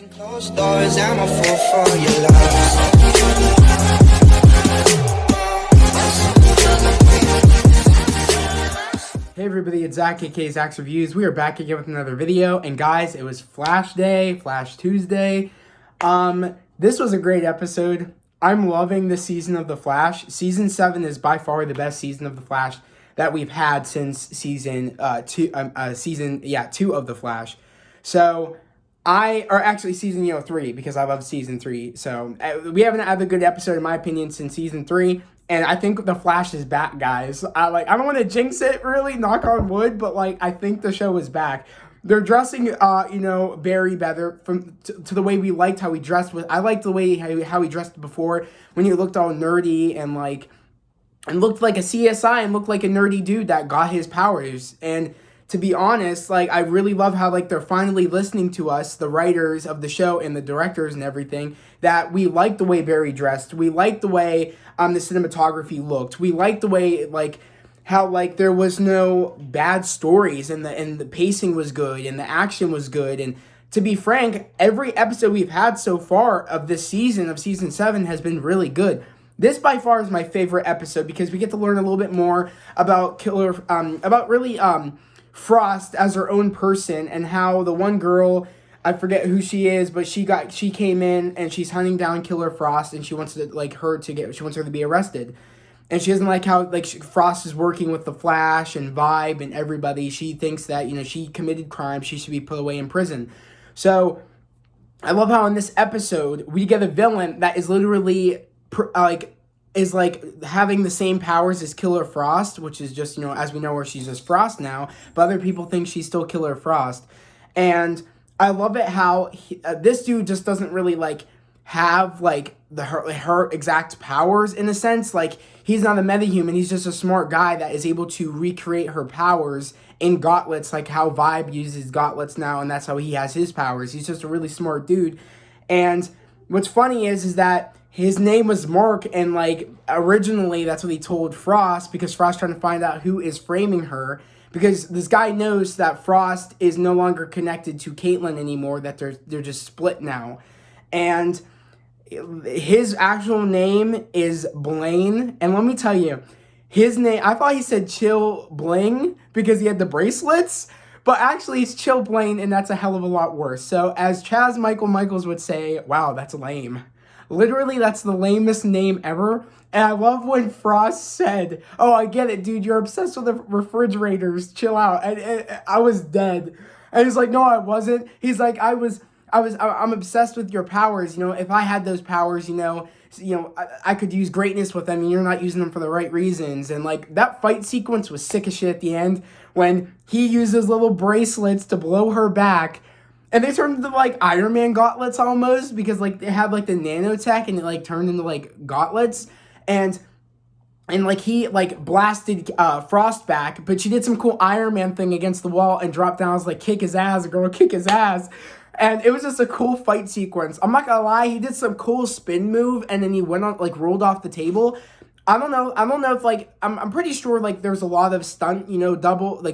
Closed doors, I'm a fool for your love. Hey everybody, it's Zach, aka Zach's Reviews. We are back again with another video, and guys, it was Flash Day, Flash Tuesday. This was a great episode. I'm loving the season of The Flash. Season 7 is by far the best season of The Flash that we've had since season 2 of The Flash. So, season 3, because I love season 3. So, we haven't had a good episode, in my opinion, since season 3. And I think The Flash is back, guys. I don't want to jinx it, really, knock on wood, but, I think the show is back. They're dressing, Barry better to the way we liked how he dressed. I liked the way how he dressed before, when he looked all nerdy and looked like a CSI and looked like a nerdy dude that got his powers. And to be honest, I really love how, they're finally listening to us, the writers of the show and the directors and everything, that we like the way Barry dressed. We like the way the cinematography looked. We like the way, how, there was no bad stories, and the pacing was good, and the action was good. And to be frank, every episode we've had so far of this season, of season 7, has been really good. This by far is my favorite episode, because we get to learn a little bit more about Frost as her own person, and how the one girl, I forget who she is, but she came in and she's hunting down Killer Frost, and she wants her to be arrested. And she doesn't like how Frost is working with the Flash and Vibe and everybody. She thinks that, she committed crime, she should be put away in prison. So I love how in this episode we get a villain that is literally having the same powers as Killer Frost, which is just, as we know her, she's just Frost now, but other people think she's still Killer Frost. And I love it how this dude just doesn't really have her exact powers, in a sense. He's not a metahuman, he's just a smart guy that is able to recreate her powers in gauntlets, like how Vibe uses gauntlets now, and that's how he has his powers. He's just a really smart dude. And what's funny is that his name was Mark, and originally that's what he told Frost, because Frost trying to find out who is framing her, because this guy knows that Frost is no longer connected to Caitlin anymore, that they're just split now. And his actual name is Blaine, and let me tell you, his name, I thought he said Chill Bling because he had the bracelets, but actually it's Chill Blaine, and that's a hell of a lot worse. So as Chaz Michaels would say, wow, that's lame. Literally, that's the lamest name ever. And I love when Frost said, oh, I get it, dude, you're obsessed with the refrigerators, chill out. And I was dead. And he's like, no, I wasn't. He's like, I'm obsessed with your powers. If I had those powers, I could use greatness with them, and you're not using them for the right reasons. And that fight sequence was sick as shit at the end, when he uses little bracelets to blow her back. And they turned into Iron Man gauntlets almost, because they have the nanotech, and it turned into gauntlets. And he blasted Frost back, but she did some cool Iron Man thing against the wall and dropped down. I was kick his ass, girl, kick his ass. And it was just a cool fight sequence. I'm not gonna lie, he did some cool spin move, and then he went on, rolled off the table. I don't know if, I'm pretty sure, there's a lot of stunt,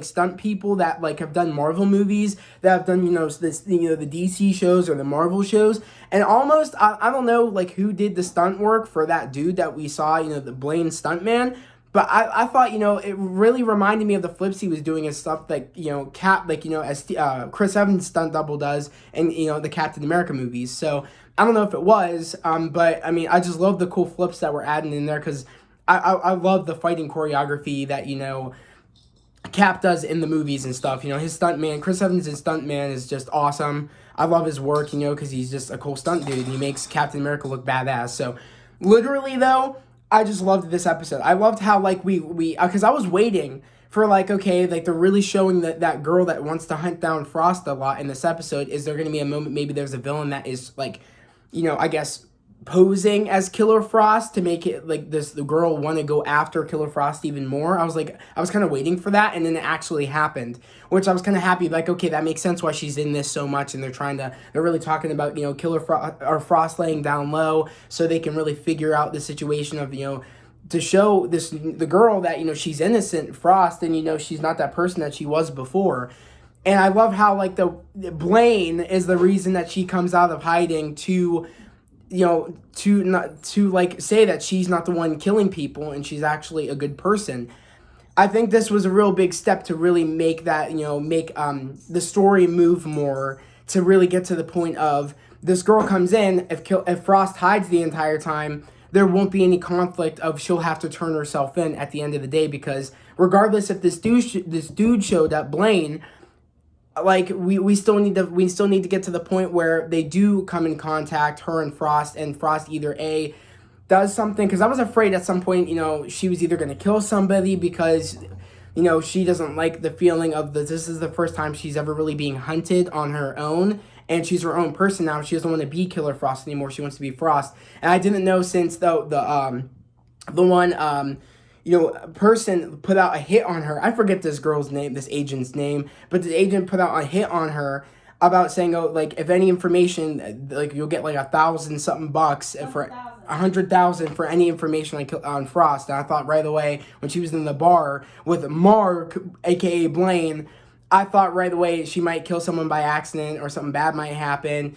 stunt people that, have done Marvel movies, that have done, the DC shows or the Marvel shows. And almost, I don't know, who did the stunt work for that dude that we saw, the Blaine stuntman. But I thought, it really reminded me of the flips he was doing and stuff as Chris Evans' stunt double does in, the Captain America movies. So I don't know if it was, but I mean, I just love the cool flips that were added in there, because I love the fighting choreography that, Cap does in the movies and stuff. His stuntman, Chris Evans' stuntman, is just awesome. I love his work, because he's just a cool stunt dude, and he makes Captain America look badass. So literally, though, I just loved this episode. I loved how, because I was waiting for, okay, they're really showing that girl that wants to hunt down Frost a lot in this episode. Is there going to be a moment, maybe there's a villain that is, I guess, posing as Killer Frost to make it, the girl want to go after Killer Frost even more? I was kind of waiting for that, and then it actually happened, which I was kind of happy, okay, that makes sense why she's in this so much, and they're really talking about, Killer Frost laying down low, so they can really figure out the situation of, to show the girl that, she's innocent, Frost, and, she's not that person that she was before. And I love how like the Blaine is the reason that she comes out of hiding to, to not to like say that she's not the one killing people and she's actually a good person. I think this was a real big step to really make that, make the story move more, to really get to the point of this girl comes in, if Frost hides the entire time, there won't be any conflict of she'll have to turn herself in at the end of the day, because regardless if this dude showed up, Blaine, like we still need to get to the point where they do come in contact, her and Frost either does something, because I was afraid at some point, she was either going to kill somebody because, she doesn't like the feeling of this is the first time she's ever really being hunted on her own, and she's her own person now. She doesn't want to be Killer Frost anymore. She wants to be Frost. And I didn't know, since the one person put out a hit on her. I forget this girl's name, this agent's name, but the agent put out a hit on her about saying, if any information, you'll get like $1,000 something bucks for 100,000 for any information on Frost. And I thought right away, when she was in the bar with Mark, aka Blaine, I thought right away she might kill someone by accident or something bad might happen.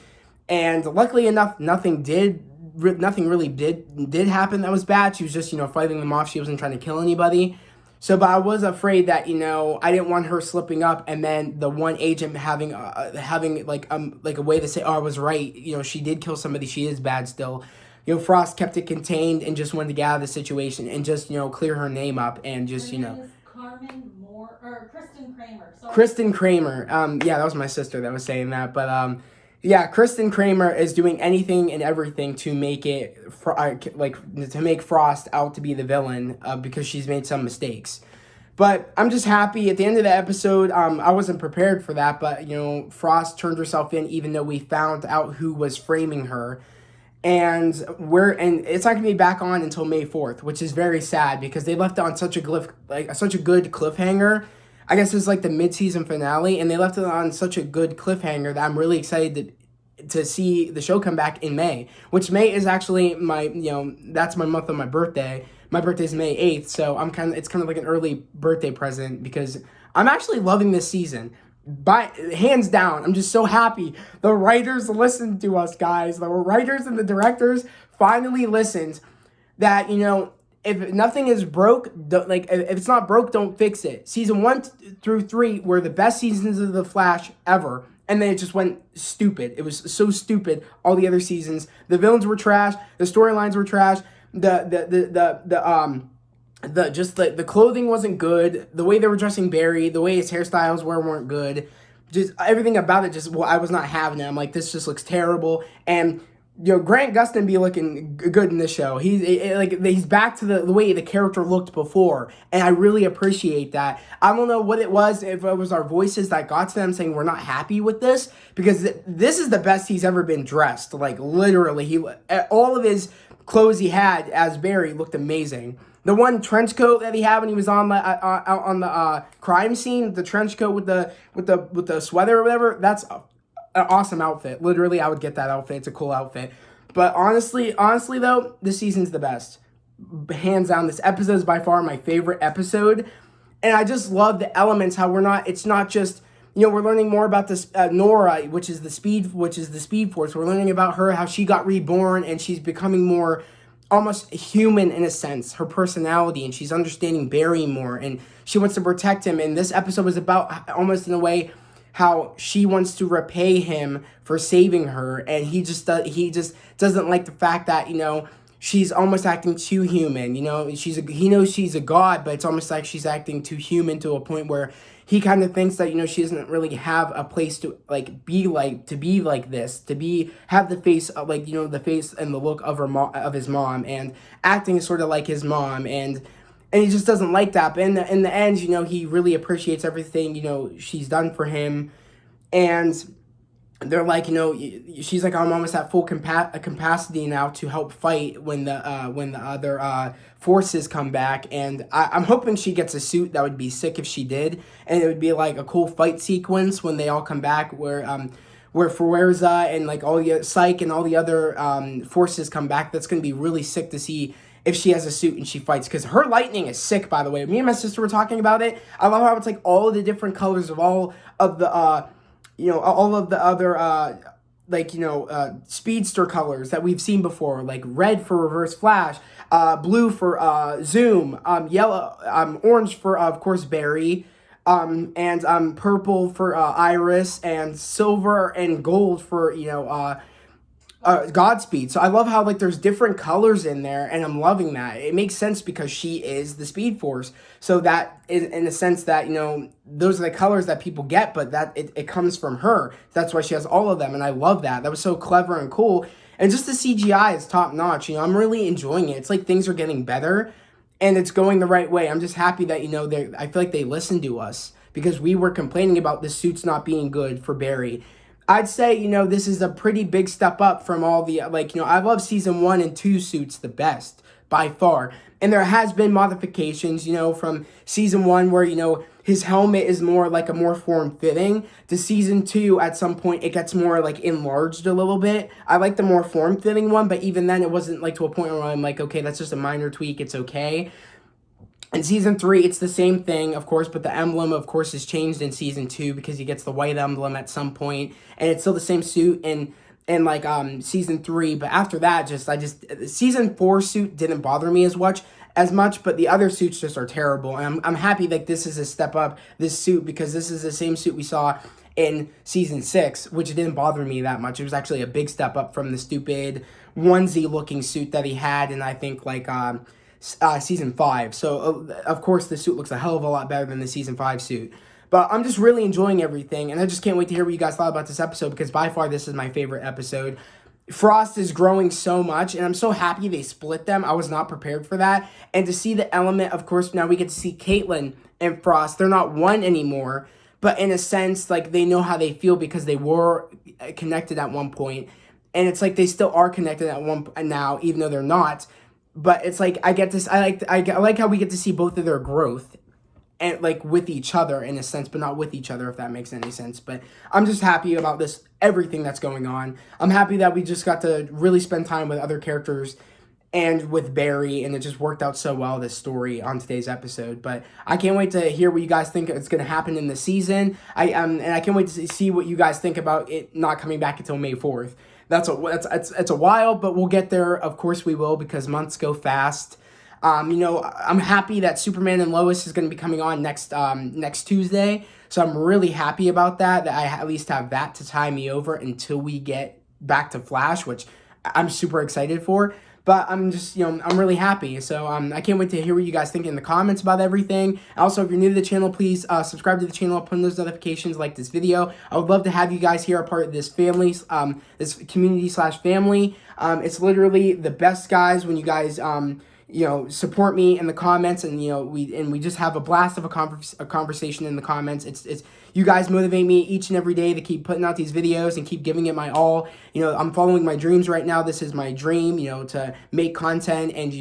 And luckily enough, nothing really did happen that was bad. She was just, fighting them off. She wasn't trying to kill anybody. So, but I was afraid that, I didn't want her slipping up and then the one agent having like a way to say, oh, I was right. She did kill somebody. She is bad still. Frost kept it contained and just wanted to get out of the situation and just, clear her name up and just, Her name is Carmen Moore, or Kristen Kramer. Sorry. Kristen Kramer. Yeah, that was my sister that was saying that. But, yeah, Kristen Kramer is doing anything and everything to make to make Frost out to be the villain, because she's made some mistakes. But I'm just happy at the end of the episode. I wasn't prepared for that, but Frost turned herself in, even though we found out who was framing her. And it's not gonna be back on until May 4th, which is very sad because they left it on such a good cliffhanger. I guess it's like the mid-season finale, and they left it on such a good cliffhanger that I'm really excited to see the show come back in May, which May is actually that's my month of my birthday. My birthday's May 8th, so it's kind of like an early birthday present because I'm actually loving this season. Hands down, I'm just so happy the writers listened to us, guys. The writers and the directors finally listened that, if nothing is broke, if it's not broke, don't fix it. Season 1 through 3 were the best seasons of The Flash ever, and then it just went stupid. It was so stupid. All the other seasons, the villains were trash, the storylines were trash, the clothing wasn't good, the way they were dressing Barry, the way his hairstyles weren't good. Just everything about it, I was not having it. I'm like, this just looks terrible. And Grant Gustin be looking good in this show. He's back to the way the character looked before, and I really appreciate that. I don't know what it was, if it was our voices that got to them saying we're not happy with this, because this is the best he's ever been dressed. Like literally, all of his clothes he had as Barry looked amazing. The one trench coat that he had when he was on the crime scene, the trench coat with the sweater or whatever, that's an awesome outfit. Literally, I would get that outfit. It's a cool outfit. But honestly though, this season's the best. Hands down, this episode is by far my favorite episode. And I just love the elements, how it's not just, we're learning more about this Nora, which is the Speed Force. We're learning about her, how she got reborn, and she's becoming more almost human in a sense, her personality, and she's understanding Barry more, and she wants to protect him. And this episode was about, almost in a way, how she wants to repay him for saving her, and he just doesn't like the fact that, she's almost acting too human. He knows she's a god, but it's almost like she's acting too human to a point where he kind of thinks that, she doesn't really have a place to be like this, have the face the face and the look of his mom, and acting sort of like his mom, and he just doesn't like that. But in the end, he really appreciates everything, she's done for him. And they're like, she's like, I'm almost at full capacity now to help fight when the other forces come back. And I'm hoping she gets a suit. That would be sick if she did. And it would be like a cool fight sequence when they all come back, where Fuerza and all the Psyche and all the other forces come back. That's going to be really sick to see if she has a suit and she fights, because her lightning is sick, by the way. Me and my sister were talking about it. I love how it's like all of the different colors of all of the all of the other speedster colors that we've seen before, like red for Reverse Flash, blue for Zoom, yellow, orange for of course Barry, and purple for Iris, and silver and gold for Godspeed. So I love how like there's different colors in there, and I'm loving that. It makes sense because she is the Speed Force. So that is in the sense that, those are the colors that people get, but that it comes from her. That's why she has all of them, and I love that. That was so clever and cool. And just the CGI is top notch. I'm really enjoying it. It's like things are getting better, and it's going the right way. I'm just happy that, I feel like they listened to us, because we were complaining about the suits not being good for Barry. I'd say, this is a pretty big step up from all the, I love season 1 and 2 suits the best, by far. And there has been modifications, from season 1 where, his helmet is more like a more form-fitting, to season 2, at some point, it gets more, like, enlarged a little bit. I like the more form-fitting one, but even then, it wasn't, like, to a point where I'm like, okay, that's just a minor tweak, it's okay. In season 3, it's the same thing, of course, but the emblem, of course, is changed in season 2 because he gets the white emblem at some point, and it's still the same suit in season 3. But after that, season 4 suit didn't bother me as much, but the other suits just are terrible. And I'm happy that this is a step up, this suit, because this is the same suit we saw in season 6, which didn't bother me that much. It was actually a big step up from the stupid onesie-looking suit that he had, and I think season 5. So of course the suit looks a hell of a lot better than the season 5 suit. But I'm just really enjoying everything, and I just can't wait to hear what you guys thought about this episode, because by far this is my favorite episode. Frost is growing so much, and I'm so happy they split them. I was not prepared for that. And to see the element, of course, now we get to see Caitlin and Frost. They're not one anymore, but in a sense, like, they know how they feel because they were connected at one point. And it's like they still are connected at one point now, even though they're not. But it's like I like how we get to see both of their growth, and like with each other in a sense, but not with each other, if that makes any sense. But I'm just happy about this, everything that's going on. I'm happy that we just got to really spend time with other characters and with Barry, and it just worked out so well, this story on today's episode. But I can't wait to hear what you guys think is going to happen in the season. And I can't wait to see what you guys think about it not coming back until May 4th. It's a while, but we'll get there. Of course we will, because months go fast. I'm happy that Superman and Lois is going to be coming on next Tuesday. So I'm really happy about that I at least have that to tie me over until we get back to Flash, which I'm super excited for. But I'm just, I'm really happy. So I can't wait to hear what you guys think in the comments about everything. Also, if you're new to the channel, please subscribe to the channel, put on those notifications, like this video. I would love to have you guys here, a part of this family, this community/family. It's literally the best, guys, when you guys, support me in the comments, and we just have a blast of a conversation in the comments. It's you guys motivate me each and every day to keep putting out these videos and keep giving it my all. I'm following my dreams right now. This is my dream, to make content and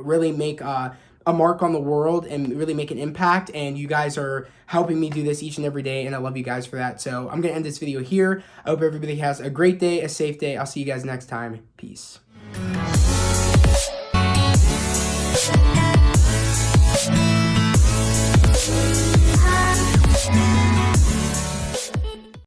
really make a mark on the world and really make an impact. And you guys are helping me do this each and every day, and I love you guys for that. So I'm gonna end this video here. I hope everybody has a great day, a safe day. I'll see you guys next time. Peace.